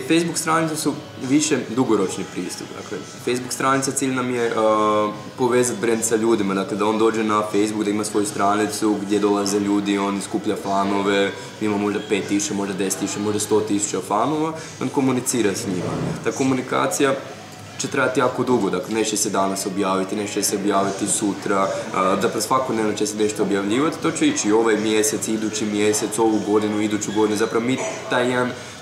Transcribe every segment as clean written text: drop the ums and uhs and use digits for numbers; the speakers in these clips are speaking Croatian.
Facebook stranice su više dugoročni pristup. Dakle, Facebook stranica cilj nam je povezati brand sa ljudima, dakle da on dođe na Facebook, da ima svoju stranicu gdje dolaze ljudi, on skuplja fanove, ima možda 5.000, možda 10.000, možda 100.000 fanova, on komunicira s njima. Ta komunikacija će trajati jako dugo, dakle neće se danas objaviti, neće se objaviti sutra, dakle svakodnevno će se nešto objavljivati, to će ići ovaj mjesec, idući mjesec, ovu godinu, iduću godinu, zapravo mi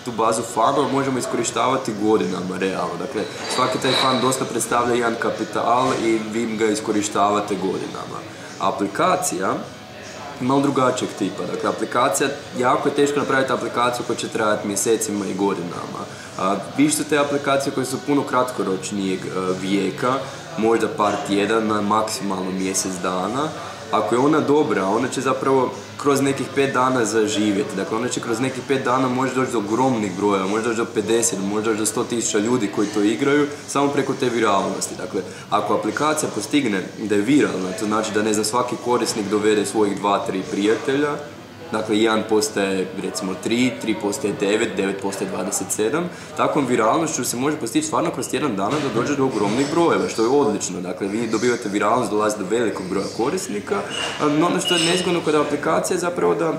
tu bazu fanova možemo iskorištavati godinama, realno, dakle svaki taj fan dosta predstavlja jedan kapital i vi ga iskorištavate godinama. Aplikacija malo drugačijeg tipa. Dakle, aplikacija, jako je teško napraviti aplikaciju koja će trajati mjesecima i godinama. Više su te aplikacije koje su puno kratkoročnijeg vijeka, možda par tjedana, maksimalno mjesec dana. Ako je ona dobra, ona će zapravo kroz nekih 5 dana zaživjeti. Dakle, ona će kroz nekih 5 dana može doći do ogromnih broja, može doći do 50, može doći do 100.000 ljudi koji to igraju, samo preko te viralnosti. Dakle, ako aplikacija postigne da je viralna, to znači da, ne znam, svaki korisnik dovede svojih 2-3 prijatelja, dakle, 1 postaje, recimo, 3 postaje 9, 9 postaje 27. Takvom viralnošću se može postići stvarno kroz tjedan dana da dođe do ogromnih brojeva, što je odlično. Dakle, vi dobivate viralnost, dolazi do velikog broja korisnika, no ono što je nezgodno kod aplikacije je zapravo da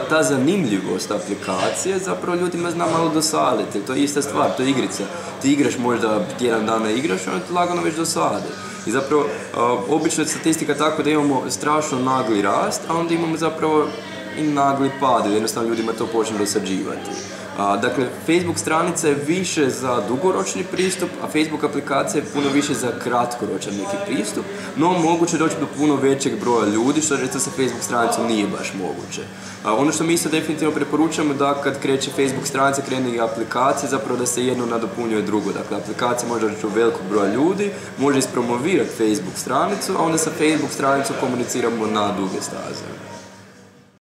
ta zanimljivost aplikacije zapravo ljudima zna malo dosaditi. To je ista stvar, to je igrica. Ti igraš možda tjedan dana igraš i onda ti lagano već dosadi. I zapravo, obično je statistika tako da imamo strašno nagli rast, a onda imamo zapravo i nagli pad, ili jednostavno ljudima to počne dosađivati. Dakle, Facebook stranica je više za dugoročni pristup, a Facebook aplikacija je puno više za kratkoročan neki pristup, no moguće doći do puno većeg broja ljudi, što recimo sa Facebook stranicom nije baš moguće. Ono što mi isto definitivno preporučujemo da kad kreće Facebook stranica, krene i aplikacija, zapravo da se jedno nadopunjuje drugo. Dakle, aplikacija može doći do velikog broja ljudi, može ispromovirati Facebook stranicu, a onda sa Facebook stranicom komuniciramo na duge staze.